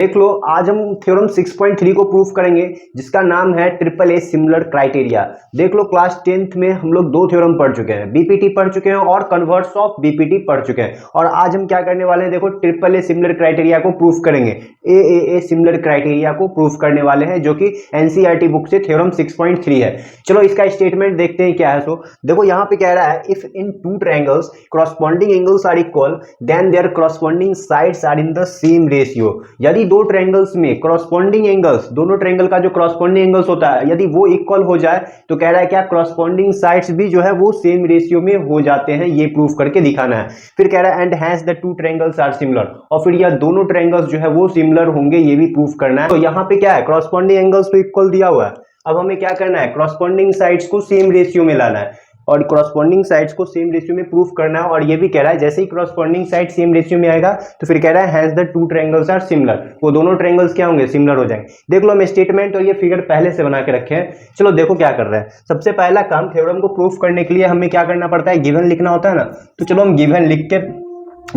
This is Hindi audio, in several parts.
देख लो, आज हम थ्योरम 6.3 को प्रूफ करेंगे जिसका नाम है ट्रिपल ए सिमिलर क्राइटेरिया। देख लो, क्लास 10th में हम लोग दो थ्योरम पढ़ चुके हैं, बीपीटी पढ़ चुके हैं और कन्वर्स ऑफ बीपीटी पढ़ चुके हैं। और आज हम क्या करने वाले हैं, देखो ट्रिपल ए सिमिलर क्राइटेरिया को प्रूफ करेंगे, ए सिमिलर क्राइटेरिया को प्रूफ करने वाले हैं, जो कि एनसीईआरटी बुक से थ्योरम 6.3 है। चलो इसका स्टेटमेंट देखते हैं क्या है। सो देखो यहाँ पे कह रहा है, if in two triangles corresponding angles are equal then their corresponding sides are in the same ratio। यदि दो ट्रायंगल्स में corresponding angles, दोनों ट्रायंगल का जो corresponding angles होता है, यदि वो इक्वल हो जाए तो कह रहा है क्या, corresponding sides भी जो है वो सेम रेशियो में हो जाते हैं, ये प्रूफ करके दिखाना है। फिर कह रहा है and has the two triangles are similar, और फिर यह दोनों ट्रायंगल्स जो है वो सिमिलर होंगे, ये भी प्रूफ करना है। तो यहाँ पे क्या है, corresponding angles तो इक्वल दिया हुआ है, अब हमें क्या करना है, corresponding sides को सेम रेशियो में लाना है और corresponding साइड्स को सेम रेशियो में प्रूफ करना है। और ये भी कह रहा है जैसे ही corresponding साइड सेम रेशियो में आएगा तो फिर कह रहा है has the two triangles are similar, वो दोनों ट्रायंगल्स क्या होंगे, सिमिलर हो जाएंगे। देख लो, हम स्टेटमेंट और ये फिगर पहले से बना के रखे हैं। चलो देखो क्या कर रहे हैं। सबसे पहला काम, थ्योरम को प्रूफ करने के लिए हमें क्या करना पड़ता है, गिवन लिखना होता है ना। तो चलो हम गिवन लिख के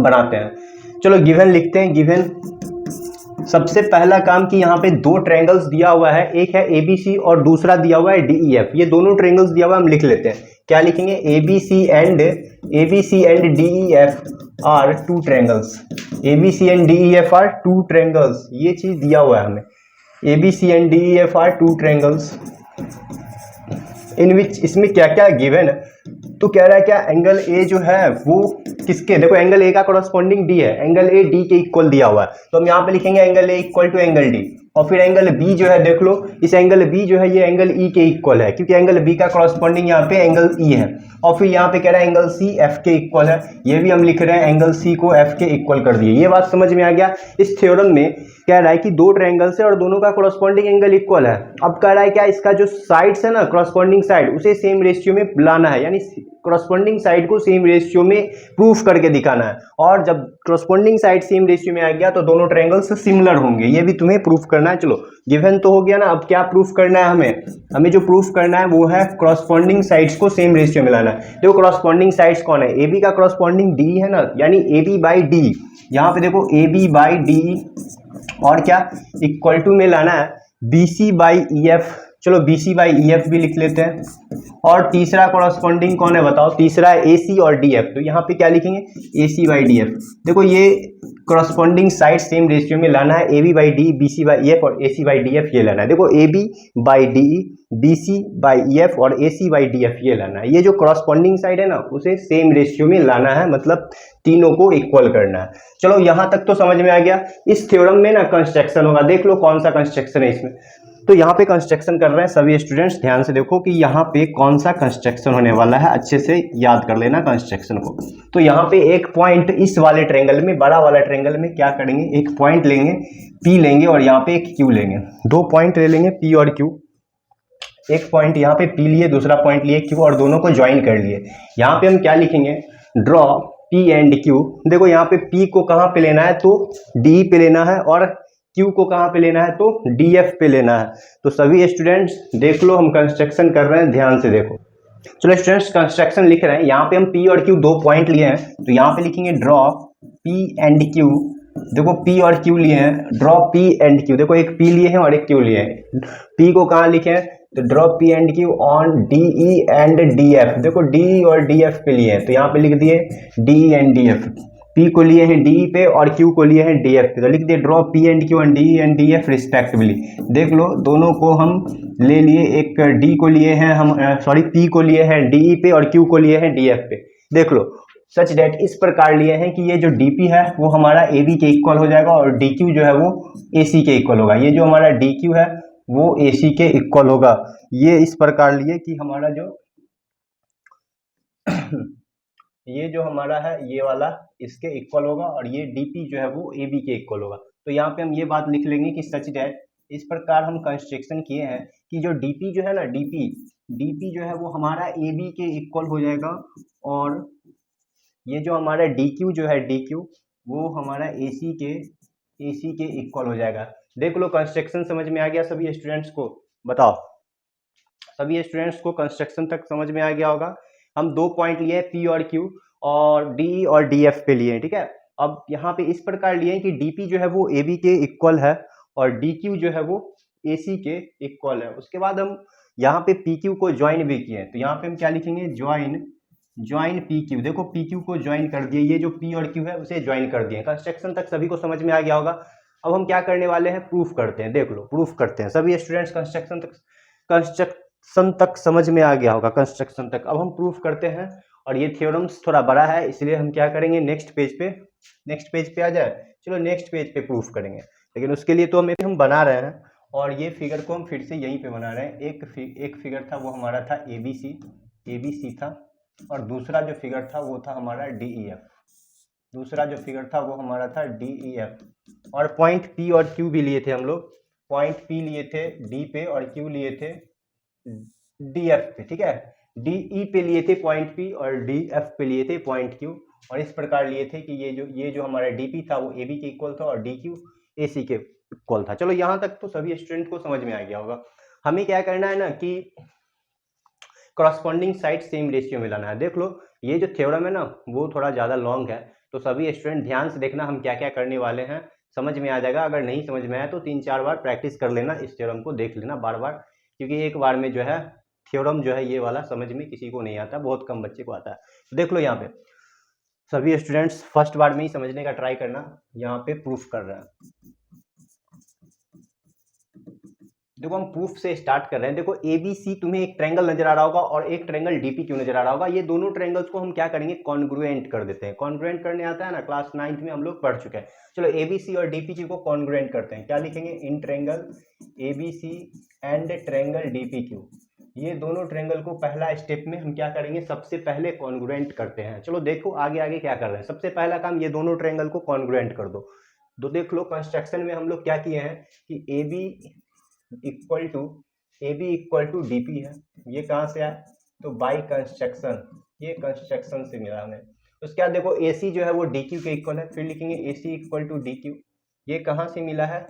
बनाते हैं। चलो गिवन लिखते हैं। गिवन सबसे पहला काम कि यहाँ पे दो ट्रायंगल्स दिया हुआ है, एक है एबीसी और दूसरा दिया हुआ है डीईएफ। ये दोनों ट्रायंगल्स दिया हुआ है, हम लिख लेते हैं। क्या लिखेंगे, ABC and DEF are two triangles. ABC and DEF are two triangles, ये चीज दिया हुआ है हमें। ABC and DEF are two triangles in which, इसमें क्या क्या गिवन है। तो कह रहा है क्या, एंगल ए जो है वो किसके, देखो एंगल ए का कॉरस्पॉन्डिंग डी है, एंगल ए डी के इक्वल दिया हुआ है, तो हम यहाँ पे लिखेंगे angle A equal to angle D. और फिर एंगल बी जो है, देख लो इस एंगल बी जो है ये एंगल ई के इक्वल है, क्योंकि एंगल बी का कॉरस्पॉन्डिंग यहाँ पे एंगल ई है। और फिर यहाँ पे कह रहा है एंगल सी एफ के इक्वल है, ये भी हम लिख रहे हैं एंगल सी को एफ के इक्वल कर दिए। ये बात समझ में आ गया। इस थ्योरम में कह रहा है कि दो ट्रायंगल्स है और दोनों का कॉरस्पॉन्डिंग एंगल इक्वल है। अब कह रहा है क्या, इसका जो साइड्स है ना, कॉरस्पॉन्डिंग साइड, उसे सेम रेशियो में लाना है, यानी कॉरस्पॉन्डिंग साइड को सेम रेशियो में प्रूफ करके दिखाना है। और जब कॉरस्पॉन्डिंग साइड सेम रेशियो में आ गया तो दोनों ट्रायंगल्स सिमिलर होंगे, ये भी तुम्हें प्रूफ करना है। चलो गिवन तो हो गया ना, अब क्या प्रूफ करना है हमें जो प्रूफ करना है वो है कॉरस्पॉन्डिंग साइड्स को सेम रेशियो में लाना है। देखो कॉरस्पॉन्डिंग साइड्स कौन है, ए बी का कॉरस्पॉन्डिंग डी है ना, यानी ए बी बाई डी। यहाँ पे देखो ए बी बाई डी और क्या इक्वल टू में लाना है B C by E F. चलो B C by E F भी लिख लेते हैं। और तीसरा कॉरस्पॉन्डिंग कौन है बताओ, तीसरा है ए सी और डी एफ। तो यहाँ पे क्या लिखेंगे, A C by D F. देखो ये कॉरस्पॉन्डिंग साइड सेम रेशियो में लाना है, A B by D, B C by E F और A C by D F ये लाना है। देखो A B by D, B C by E F और A C by D F ये लाना है। ये जो कॉरस्पॉन्डिंग साइड है ना उसे सेम रेशियो में लाना है, मतलब तीनों को इक्वल करना है। चलो यहाँ तक तो समझ में आ गया। इस थ्योरम में ना कंस्ट्रक्शन होगा, देख लो कौन सा कंस्ट्रक्शन है इसमें। तो यहाँ पे कंस्ट्रक्शन कर रहे हैं सभी स्टूडेंट्स, ध्यान से देखो कि यहाँ पे कौन सा कंस्ट्रक्शन होने वाला है, अच्छे से याद कर लेना कंस्ट्रक्शन को। तो यहाँ पे एक पॉइंट इस वाले ट्रायंगल में, बड़ा वाला ट्रायंगल में क्या करेंगे, एक पॉइंट लेंगे P लेंगे और यहाँ पे एक Q लेंगे, दो पॉइंट ले लेंगे P और Q। एक पॉइंट यहाँ पे P लिए, दूसरा पॉइंट लिए Q और दोनों को ज्वाइन कर लिए। यहाँ पे हम क्या लिखेंगे, ड्रॉ P एंड Q। देखो यहाँ पे P को कहाँ पे लेना है, तो D पे लेना है, और Q को कहाँ पे लेना है, तो DF पे लेना है। तो सभी स्टूडेंट्स देख लो, हम कंस्ट्रक्शन कर रहे हैं, ध्यान से देखो। चलो स्टूडेंट्स कंस्ट्रक्शन लिख रहे हैं। यहाँ पे हम P और Q दो पॉइंट लिए हैं, तो यहाँ पे लिखेंगे ड्रॉ P एंड Q। देखो P और Q लिए हैं, ड्रॉ P एंड Q। देखो एक P लिए हैं और एक Q लिए हैं। P को कहाँ लिखे हैं, तो draw P and Q on DE and DF। देखो DE और DF पे लिए हैं, तो यहाँ पे लिख दिए DE एंड DF। P को लिए हैं DE पे और Q को लिए हैं DF पे, तो लिख दिए draw P and Q and DE and DF respectively. देख लो दोनों को हम ले लिए, एक D को लिए हैं हम, सॉरी P को लिए हैं DE पे और Q को लिए हैं DF पे। देख लो सच डेट इस प्रकार लिए हैं कि ये जो DP है वो हमारा AB के इक्वल हो जाएगा और DQ जो है वो AC के इक्वल होगा। ये जो हमारा DQ है वो AC के इक्वल होगा। ये इस प्रकार लिए कि हमारा जो ये जो हमारा है ये वाला इसके इक्वल होगा और ये DP जो है वो AB के इक्वल होगा। तो यहाँ पे हम ये बात लिख लेंगे कि सच डेट इस प्रकार हम कंस्ट्रक्शन किए हैं कि जो DP जो है ना, DP जो है वो हमारा AB के इक्वल हो जाएगा, और ये जो हमारा DQ जो है, DQ वो हमारा AC के इक्वल हो जाएगा। देख लो कंस्ट्रक्शन समझ में आ गया सभी स्टूडेंट्स को, बताओ सभी स्टूडेंट्स को कंस्ट्रक्शन तक समझ में आ गया होगा। हम दो पॉइंट लिए P और Q और D और DF पे लिए, ठीक है। अब यहाँ पे इस प्रकार लिए कि डीपी जो है वो AB के इक्वल है और DQ जो है वो AC के इक्वल है। उसके बाद हम यहाँ पे PQ को ज्वाइन भी किए, तो यहाँ पे हम क्या लिखेंगे, ज्वाइन PQ। देखो PQ को ज्वाइन कर दिए, ये जो P और Q है उसे ज्वाइन कर दिए। कंस्ट्रक्शन तक सभी को समझ में आ गया होगा। अब हम क्या करने वाले हैं, प्रूफ करते हैं। देख लो, प्रूफ करते हैं। सभी स्टूडेंट्स कंस्ट्रक्शन तक समझ में आ गया होगा, कंस्ट्रक्शन तक। अब हम प्रूफ करते हैं, और ये थ्योरम्स थोड़ा बड़ा है, इसलिए हम क्या करेंगे, नेक्स्ट पेज पे आ जाए। चलो नेक्स्ट पेज पे प्रूफ करेंगे, लेकिन उसके लिए तो हम बना रहे हैं, और ये फिगर को हम फिर से यहीं पे बना रहे हैं। एक फिगर था वो हमारा था ABC था, और दूसरा जो फिगर था वो था हमारा DEF। दूसरा जो फिगर था वो हमारा था DEF, और पॉइंट P और Q भी लिए थे हम लोग। पॉइंट P लिए थे D पे और Q लिए थे DF पे, ठीक है। DE पे लिए थे पॉइंट P और DF पे लिए थे पॉइंट Q, और इस प्रकार लिए थे कि ये जो हमारा DP था वो AB के इक्वल था और DQ AC के इक्वल था। चलो यहाँ तक तो सभी स्टूडेंट को समझ में आ गया होगा। हमें क्या करना है ना कि करस्पॉन्डिंग साइड सेम रेशियो में लाना है। देख लो, ये जो थ्योरम है ना वो थोड़ा ज़्यादा लॉन्ग है, तो सभी स्टूडेंट ध्यान से देखना हम क्या क्या करने वाले हैं, समझ में आ जाएगा। अगर नहीं समझ में आया तो 3-4 बार प्रैक्टिस कर लेना, इस थ्योरम को देख लेना बार बार, क्योंकि एक बार में जो है थ्योरम जो है ये वाला समझ में किसी को नहीं आता, बहुत कम बच्चे को आता है। तो देख लो यहाँ पे सभी स्टूडेंट्स फर्स्ट बार में ही समझने का ट्राई करना। यहाँ पे प्रूफ कर रहे हैं, देखो हम प्रूफ से स्टार्ट कर रहे हैं। देखो ABC तुम्हें एक ट्रायंगल नजर आ रहा होगा और एक ट्रायंगल DPQ नजर आ रहा होगा। ये दोनों ट्रायंगल्स को हम क्या करेंगे, कॉन्ग्रुएंट कर देते हैं। कॉन्ग्रुएंट करने आता है ना, क्लास 9th में हम लोग पढ़ चुके हैं। चलो ABC और DPQ को कॉन्ग्रुएंट करते हैं। क्या लिखेंगे, in triangle ABC and triangle DPQ। ये दोनों ट्रायंगल को पहला स्टेप में हम क्या करेंगे, सबसे पहले कॉन्ग्रुएंट करते हैं। चलो देखो आगे आगे क्या कर रहे हैं। सबसे पहला काम, ये दोनों ट्रायंगल को कॉन्ग्रुएंट कर दो। तो देख लो कंस्ट्रक्शन में हम लोग क्या किए हैं कि AB इक्वल टू DP है। ये कहाँ से आया, तो बाई कंस्ट्रक्शन, ये कंस्ट्रक्शन से मिला हमें। उसके बाद देखो AC जो है वो DQ के इक्वल है, फिर लिखेंगे AC इक्वल टू DQ। ये कहाँ से मिला है,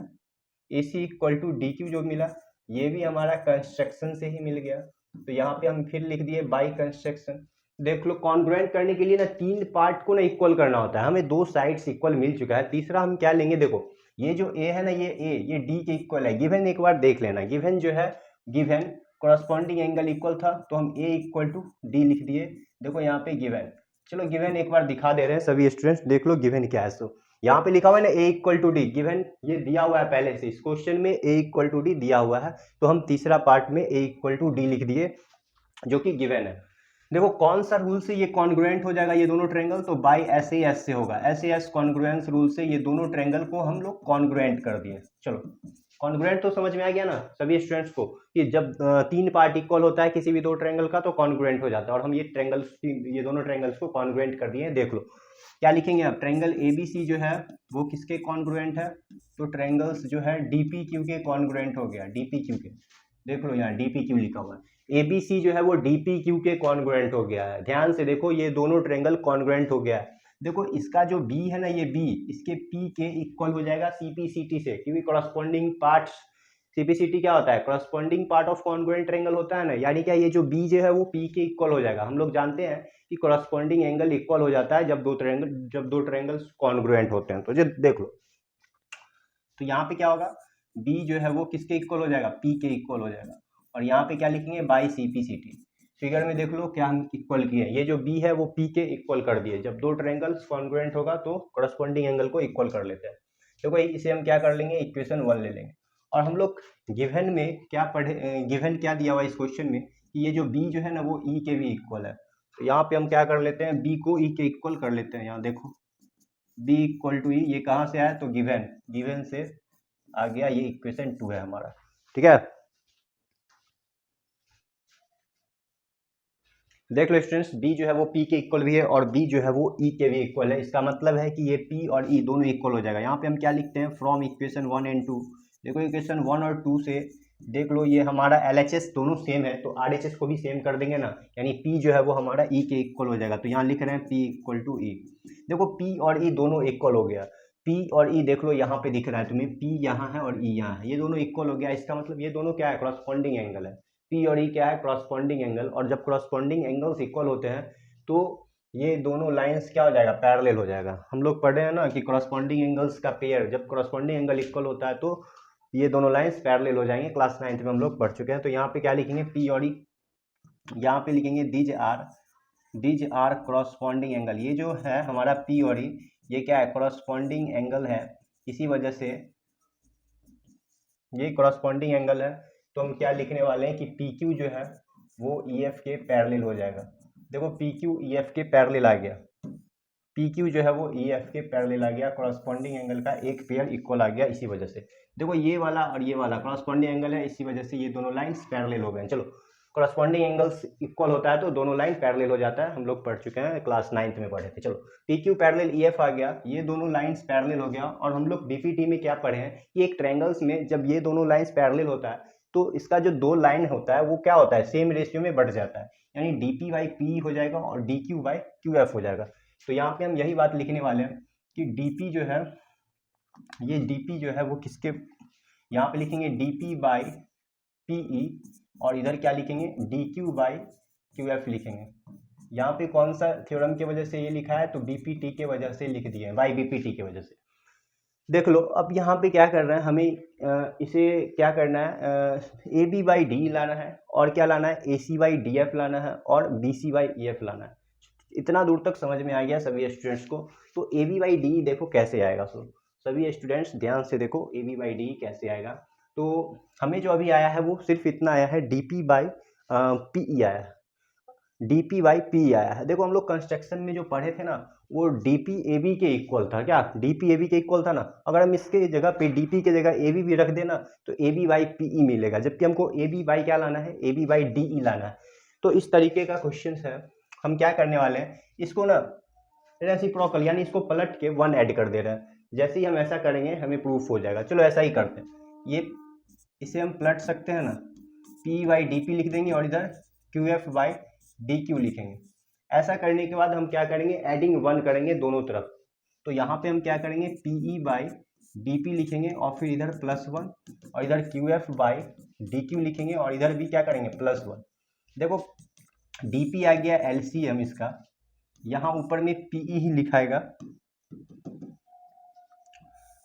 AC इक्वल टू DQ जो मिला, ये भी हमारा कंस्ट्रक्शन से ही मिल गया। तो यहाँ पे हम फिर लिख दिए बाई कंस्ट्रक्शन। देख लो कॉन्ग्रुएंट करने के लिए ना 3 पार्ट को ना इक्वल करना होता है, हमें 2 साइड्स इक्वल मिल चुका है। तीसरा हम क्या लेंगे, देखो ये जो A है ना, ये D के इक्वल है। गिवन एक बार देख लेना, गिवन जो है, गिवन कॉरस्पॉन्डिंग एंगल इक्वल था, तो हम A इक्वल टू D लिख दिए। देखो यहाँ पे गिवन, चलो गिवन एक बार दिखा दे रहे हैं सभी स्टूडेंट्स, देख लो गिवन क्या है। सो यहाँ पे लिखा हुआ है ना A equal to D, given ये दिया हुआ है पहले से, इस क्वेश्चन में A इक्वल टू डी दिया हुआ है, तो हम तीसरा पार्ट में A इक्वल टू डी लिख दिए जो कि गिवन है। देखो कौन सा रूल से ये कॉन्ग्रुएंट हो जाएगा ये दोनों ट्रायंगल, तो बाई SAS से होगा। SAS कॉन्ग्रुएंस रूल से ये दोनों ट्रायंगल को हम लोग कॉन्ग्रुएंट कर दिए। चलो कॉन्ग्रुएंट तो समझ में आ गया ना सभी स्टूडेंट्स को, कि जब 3 पार्ट इक्वल होता है किसी भी 2 ट्रायंगल का तो कॉन्ग्रुएंट हो जाता है, और हम ये दोनों ट्रायंगल्स को कॉन्ग्रुएंट कर दिए। देख लो क्या लिखेंगे अब, ट्रायंगल ABC जो है वो किसके कॉन्ग्रुएंट है, तो ट्रायंगल्स जो है DPQ के कॉन्ग्रुएंट हो गया, DPQ के। देख लो यहाँ DPQ लिखा हुआ है, ABC जो है वो DPQ के कॉन्ग्रुएंट हो गया है। ध्यान से देखो ये दोनों ट्रायंगल कॉन्ग्रुएंट हो गया है। देखो इसका जो B है ना, ये B इसके P के इक्वल हो जाएगा CPCT से, क्योंकि कॉरस्पॉन्डिंग पार्ट, CPCT क्या होता है, corresponding part of congruent triangle होता है ना, यानी क्या ये जो B जो है वो P के इक्वल हो जाएगा। हम लोग जानते हैं कि कॉरस्पॉन्डिंग एंगल इक्वल हो जाता है जब दो ट्रायंगल्स कॉन्ग्रुएंट होते हैं। तो ये देख लो, तो यहाँ पे क्या होगा, B जो है वो किसके इक्वल हो जाएगा, P के इक्वल हो जाएगा। और यहाँ पे क्या लिखेंगे, बाई CPCT। फिगर में देख लो क्या हम इक्वल किए, ये जो B है वो P के इक्वल कर दिए। जब 2 ट्रायंगल्स कॉन्ग्रुएंट होगा तो कॉरस्पॉन्डिंग एंगल को इक्वल कर लेते हैं। देखो इसे हम क्या कर लेंगे, इक्वेशन 1 ले लेंगे। और हम लोग गिवन में क्या पढ़े, गिवन क्या दिया हुआ इस क्वेश्चन में कि ये जो B जो है ना वो E के भी इक्वल है। तो यहाँ पे हम क्या कर लेते हैं, B को E के इक्वल कर लेते हैं। यहाँ देखो B इक्वल टू E, ये कहाँ से आया, तो गिवन से आ गया, ये इक्वेशन 2 है हमारा, ठीक है। देख लो स्टूडेंट्स, B जो है वो P के इक्वल भी है और B जो है वो E के भी इक्वल है। इसका मतलब है कि ये P और E दोनों इक्वल हो जाएगा। यहाँ पे हम क्या लिखते हैं, फ्रॉम इक्वेशन 1 एंड 2। देखो इक्वेशन 1 और 2 से देख लो ये हमारा LHS दोनों सेम है, तो RHS को भी सेम कर देंगे ना, यानी P जो है वो हमारा E के इक्वल हो जाएगा। तो यहाँ लिख रहे हैं P इक्वल टू E। देखो P और E दोनों इक्वल हो गया, P और E देख लो यहाँ पे दिख रहा है तुम्हें, P यहाँ है और E यहाँ है, ये दोनों इक्वल हो गया। इसका मतलब ये दोनों क्या है, क्रॉसपॉन्डिंग एंगल है। P और E क्या है, क्रॉसपॉन्डिंग एंगल। और जब क्रॉसपॉन्डिंग एंगल्स इक्वल होते हैं तो ये दोनों लाइंस क्या हो जाएगा, पैरेलल हो जाएगा। हम लोग पढ़े हैं ना कि करस्पॉन्डिंग एंगल्स का पेयर, जब करस्पॉन्डिंग एंगल इक्वल होता है तो ये दोनों लाइंस पैरेलल हो जाएंगे। क्लास 9th में हम लोग पढ़ चुके हैं। तो यहाँ पे क्या लिखेंगे, पी और ई, यहाँ पे लिखेंगे दीज आर करस्पॉन्डिंग एंगल। ये जो है हमारा पी और ई, ये क्या है, करस्पॉन्डिंग एंगल है। इसी वजह से ये करस्पॉन्डिंग एंगल है, तो हम क्या लिखने वाले हैं कि पी क्यू जो है वो ई एफ के पैरेलल हो जाएगा। देखो पी क्यू ई एफ के पैरेलल आ गया, पी क्यू जो है वो ई एफ के पैरेलल आ गया, करस्पॉन्डिंग एंगल का एक पेयर इक्वल आ गया। इसी वजह से देखो ये वाला और ये वाला करस्पॉन्डिंग एंगल है, इसी वजह से ये दोनों लाइंस पैरेलल हो गए। चलो, करस्पॉन्डिंग एंगल्स इक्वल होता है तो दोनों लाइन पैरेलल हो जाता है, हम लोग पढ़ चुके हैं, क्लास 9th में पढ़े थे। चलो, P Q parallel E F आ गया, ये दोनों लाइंस पैरेलल हो गया। और हम लोग बीपीटी में क्या पढ़े हैं कि एक ट्रायंगल्स में जब ये दोनों लाइंस पैरेलल होता है तो इसका जो दो लाइन होता है वो क्या होता है, सेम रेशियो में बढ़ जाता है, यानी डी पी बाई पी हो जाएगा और D Q by Q F हो जाएगा। तो यहाँ पे हम यही बात लिखने वाले हैं कि डीपी जो है, ये डीपी जो है वो किसके, यहाँ पे लिखेंगे डीपी बाई पीई और इधर क्या लिखेंगे, D Q by Q F लिखेंगे। यहाँ पे कौन सा थ्योरम की वजह से ये लिखा है, तो बीपीटी के वजह से लिख दिए हैं, बाई बीपीटी की वजह से। देख लो अब यहाँ पे क्या कर रहे हैं, हमें इसे क्या करना है, ए बी बाई डी लाना है और क्या लाना है, A C by D F लाना है और B C by E F लाना है। इतना दूर तक समझ में आ गया सभी स्टूडेंट्स को। तो ए बी बाई डी देखो कैसे आएगा, सभी स्टूडेंट्स ध्यान से देखो ए बी बाई डी कैसे आएगा। तो हमें जो अभी आया है वो सिर्फ इतना आया है, डी पी बाई पी ई आया है, डी पी बाई पी आया है। देखो हम लोग कंस्ट्रक्शन में जो पढ़े थे ना वो डी पी ए बी के इक्वल था, क्या डी पी ए बी के इक्वल था ना। अगर हम इसके जगह पे डी पी के जगह ए बी भी रख देना तो A B by P E मिलेगा, जबकि हमको ए बी बाई क्या लाना है, A B by D E लाना है। तो इस तरीके का क्वेश्चन है। हम क्या करने वाले हैं, इसको ना रेसिप्रोकल यानी इसको पलट के 1 ऐड कर दे रहे हैं। जैसे ही हम ऐसा करेंगे हमें प्रूफ हो जाएगा। चलो ऐसा ही करते हैं, ये इसे हम पलट सकते हैं ना, पी बाई डी पी लिख देंगे और इधर Q F by D Q लिखेंगे। ऐसा करने के बाद हम क्या करेंगे, एडिंग 1 करेंगे दोनों तरफ। तो यहाँ पे हम क्या करेंगे, P E by D P लिखेंगे और फिर इधर +1 और इधर Q F by D Q लिखेंगे और इधर भी क्या करेंगे +1। देखो डी पी आ गया एलसीएम इसका, यहाँ ऊपर में पी ई ही लिखाएगा,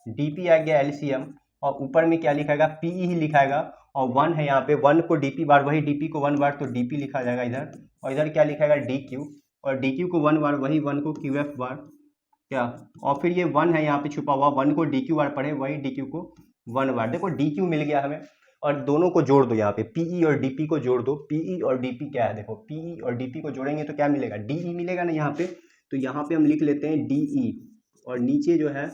डी पी आ गया एलसीएम और ऊपर में क्या लिखाएगा, पी ई ही लिखाएगा। और 1 है यहाँ पे, 1 को डीपी बार, वही डीपी को 1 बार तो डीपी लिखा जाएगा इधर, और इधर क्या लिखाएगा डी क्यू, और डी क्यू को 1 बार, वही 1 को क्यू एफ बार क्या, और फिर ये 1 है यहाँ पे छुपा हुआ, 1 को डी क्यू बार पढ़े, वही डी क्यू को 1 बार। देखो डी क्यू मिल गया हमें, और दोनों को जोड़ दो, यहाँ पे पीई और डीपी को जोड़ दो। पीई और डीपी क्या है, देखो पीई और डीपी को जोड़ेंगे तो क्या मिलेगा, डीई मिलेगा ना यहाँ पे। तो यहाँ पे हम लिख लेते हैं डीई और नीचे जो है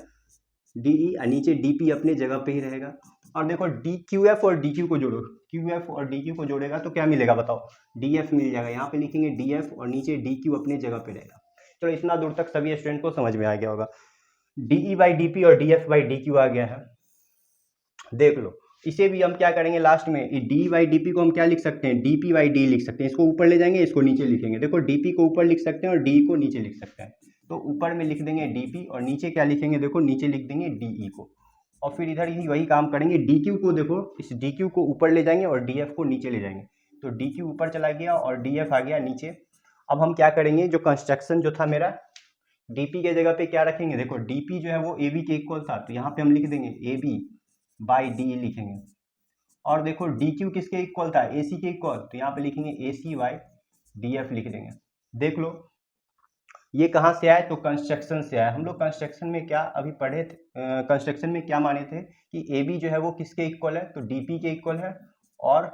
डीई और नीचे डीपी अपने जगह पे ही रहेगा। और देखो डी क्यू एफ और डी क्यू को जोड़ो, क्यू एफ और डी क्यू को जोड़ेगा तो क्या मिलेगा बताओ, डी एफ मिल जाएगा। यहाँ पे लिखेंगे डी एफ और नीचे डी क्यू अपने जगह पे रहेगा। चलो इतना दूर तक सभी स्टूडेंट को समझ में आ गया होगा। डीई बाई डी पी और D F by D Q आ गया है। देख लो इसे भी हम क्या करेंगे लास्ट में, डी बाई डी पी को हम क्या लिख सकते हैं, डी पी बाई डी लिख सकते हैं। इसको ऊपर ले जाएंगे, इसको नीचे लिखेंगे। देखो डी पी को ऊपर लिख सकते हैं और डी को नीचे लिख सकते हैं। तो ऊपर में लिख देंगे डी पी और नीचे क्या लिखेंगे, देखो नीचे लिख देंगे डी ई को। और फिर इधर ही वही काम करेंगे, डी क्यू को देखो इस डी क्यू को ऊपर ले जाएंगे और डी एफ को नीचे ले जाएंगे। तो डी क्यू ऊपर चला गया और डी एफ आ गया नीचे। अब हम क्या करेंगे, जो कंस्ट्रक्शन जो था मेरा, डीपी के जगह पे क्या रखेंगे, देखो डीपी जो है वो ए बी के इक्वल था, तो यहाँ पे हम लिख देंगे ए बी बाई डी लिखेंगे। और देखो डी क्यू किसके इक्वल था, ए सी के इक्वल, तो यहाँ पे लिखेंगे A C by D F लिख देंगे। देख लो ये कहाँ से आया, तो कंस्ट्रक्शन से आया। हम लोग कंस्ट्रक्शन में क्या अभी पढ़े थे, कंस्ट्रक्शन में क्या माने थे कि ए बी जो है वो किसके इक्वल है, तो डी पी के इक्वल है, और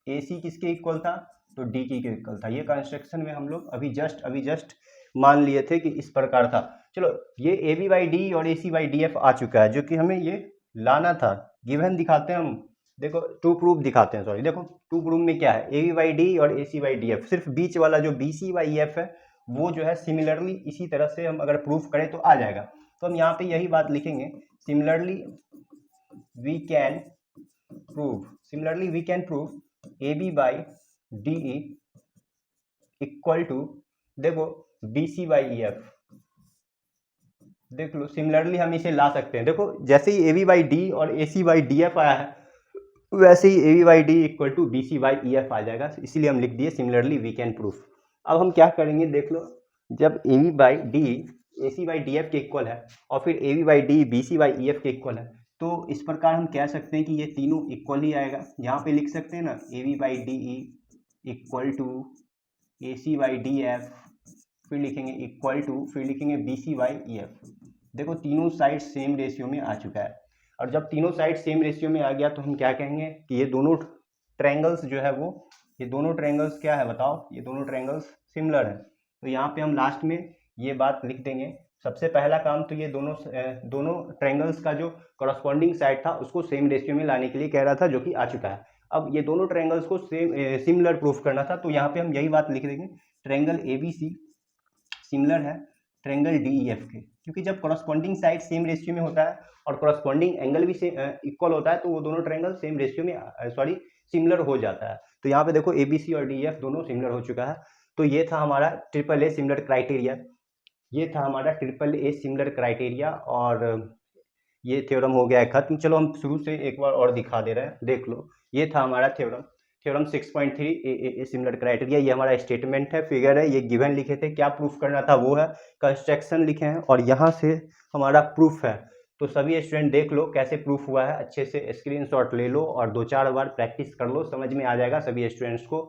ए सी किसके इक्वल था, तो डी की के इक्वल था। ये कंस्ट्रक्शन में हम लोग अभी जस्ट मान लिए थे कि इस प्रकार था। चलो ये ए बी बाई डी और A C by D F आ चुका है, जो कि हमें ये लाना था। गिवन दिखाते हैं हम, देखो टू प्रूफ दिखाते हैं, सॉरी देखो टू प्रूफ में क्या है, ए बी बाई डी और A C by D F. सिर्फ बीच वाला जो बी सी बाई एफ है वो जो है सिमिलरली इसी तरह से हम अगर प्रूफ करें तो आ जाएगा। तो हम यहाँ पे यही बात लिखेंगे, similarly we can prove A B by D E equal to, देखो B C by E F. देख लो सिमिलरली हम इसे ला सकते हैं। देखो जैसे ही ए बी बाई डी और A C by D F आया है वैसे ही A B by D equal to B C by E F आ जाएगा, इसीलिए हम लिख दिए सिमिलरली वी कैन प्रूफ। अब हम क्या करेंगे देख लो, जब A B by D A C by D F के इक्वल है और फिर A B by D B C by E F के इक्वल है, तो इस प्रकार हम कह सकते हैं कि ये तीनों इक्वल ही आएगा। यहाँ पे लिख सकते हैं ना, A B by D E equal to A C by D F, फिर लिखेंगे इक्वल टू, फिर लिखेंगे B C by E F. देखो तीनों साइड सेम रेशियो में आ चुका है, और जब तीनों साइड सेम रेशियो में आ गया तो हम क्या कहेंगे कि ये दोनों ट्रायंगल्स जो है वो, ये दोनों ट्रायंगल्स क्या है बताओ, ये दोनों ट्रायंगल्स सिमिलर है। तो यहाँ पे हम लास्ट में ये बात लिख देंगे। सबसे पहला काम तो ये दोनों ट्रायंगल्स का जो करस्पॉन्डिंग साइड था उसको सेम रेशियो में लाने के लिए कह रहा था, जो कि आ चुका है। अब ये दोनों ट्रायंगल्स को सिमिलर प्रूफ करना था, तो यहाँ पे हम यही बात लिख देंगे, triangle A B C similar है ट्रायंगल डी ई एफ के, क्योंकि जब करस्पॉन्डिंग साइड सेम रेशियो में होता है और करस्पॉन्डिंग एंगल भी इक्वल होता है, तो वो दोनों ट्रायंगल सेम रेशियो में सिमिलर हो जाता है। तो यहाँ पे देखो ए बी सी और डी ई एफ दोनों सिमिलर हो चुका है। तो ये था हमारा ट्रिपल ए सिमिलर क्राइटेरिया, ये था हमारा ट्रिपल ए सिमिलर क्राइटेरिया, और ये थ्योरम हो गया है खत्म। चलो हम शुरू से एक बार और दिखा दे रहे हैं, देख लो। ये था हमारा थ्योरम 6.3 ए सिमिलर क्राइटेरिया, ये हमारा स्टेटमेंट है, फिगर है, ये गिवन लिखे थे, क्या प्रूफ करना था वो है, कंस्ट्रक्शन लिखे हैं, और यहाँ से हमारा प्रूफ है। तो सभी स्टूडेंट देख लो कैसे प्रूफ हुआ है, अच्छे से स्क्रीनशॉट ले लो और 2-4 बार प्रैक्टिस कर लो, समझ में आ जाएगा सभी स्टूडेंट्स को।